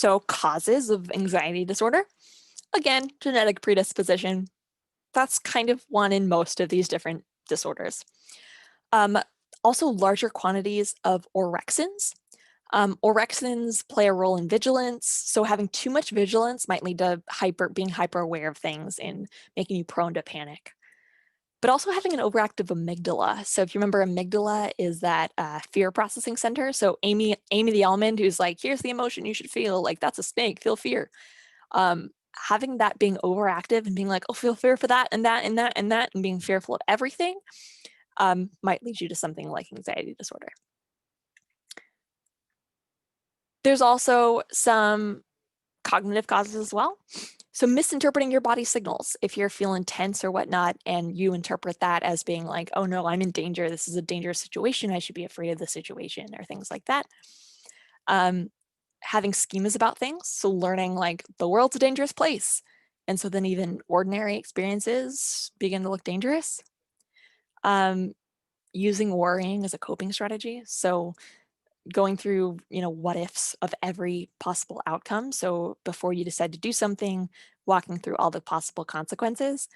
So causes of anxiety disorder, again, genetic predisposition. That's kind of one in most of these different disorders. Um, Also larger quantities of orexins. Orexins play a role in vigilance. So having too much vigilance might lead to being hyper aware of things and making you prone to panic. But also having an overactive amygdala. So if you remember, amygdala is that fear processing center. So Amy the almond, who's like, here's the emotion you should feel, like that's a snake, feel fear. Having that being overactive and being like, oh, feel fear for that and that and that and that, and being fearful of everything might lead you to something like anxiety disorder. There's also some cognitive causes as well. So misinterpreting your body signals, if you're feeling tense or whatnot, and you interpret that as being like, oh no, I'm in danger, this is a dangerous situation, I should be afraid of the situation, or things like that. Having schemas about things, so learning like the world's a dangerous place, and so then even ordinary experiences begin to look dangerous. Using worrying as a coping strategy, so going through, what ifs of every possible outcome. So before you decide to do something, walking through all the possible consequences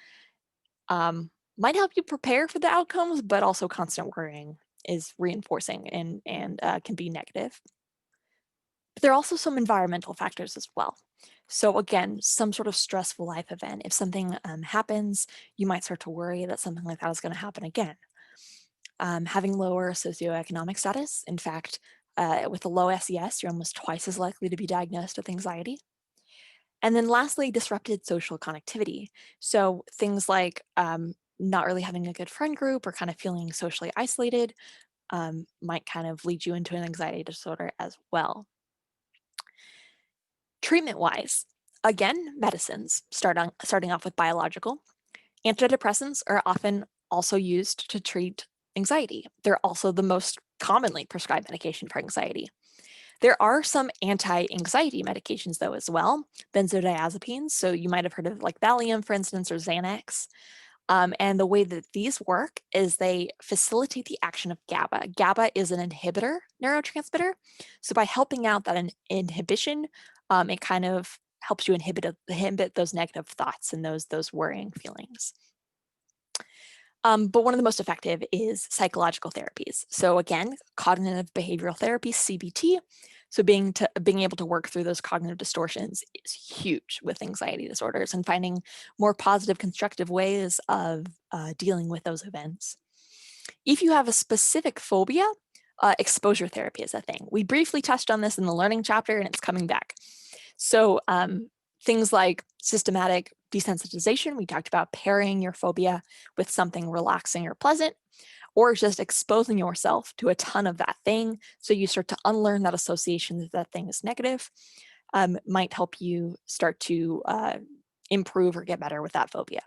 might help you prepare for the outcomes, but also constant worrying is reinforcing and can be negative. But there are also some environmental factors as well. So again, some sort of stressful life event. If something happens, you might start to worry that something like that is going to happen again. Having lower socioeconomic status. In fact, with a low SES, you're almost twice as likely to be diagnosed with anxiety. And then lastly, disrupted social connectivity. So things like not really having a good friend group or kind of feeling socially isolated might kind of lead you into an anxiety disorder as well. Treatment-wise, again, medicines, starting off with biological. Antidepressants are often also used to treat anxiety. They're also the most commonly prescribed medication for anxiety. There are some anti-anxiety medications though as well, benzodiazepines. So you might have heard of like Valium, for instance, or Xanax. And the way that these work is they facilitate the action of GABA. GABA is an inhibitor neurotransmitter. So by helping out that inhibition, it kind of helps you inhibit those negative thoughts and those worrying feelings. But one of the most effective is psychological therapies. So again, cognitive behavioral therapy, CBT. So being able to work through those cognitive distortions is huge with anxiety disorders, and finding more positive, constructive ways of dealing with those events. If you have a specific phobia, exposure therapy is a thing. We briefly touched on this in the learning chapter, and it's coming back. So things like systematic desensitization, we talked about pairing your phobia with something relaxing or pleasant, or just exposing yourself to a ton of that thing so you start to unlearn that association that that thing is negative, might help you start to improve or get better with that phobia.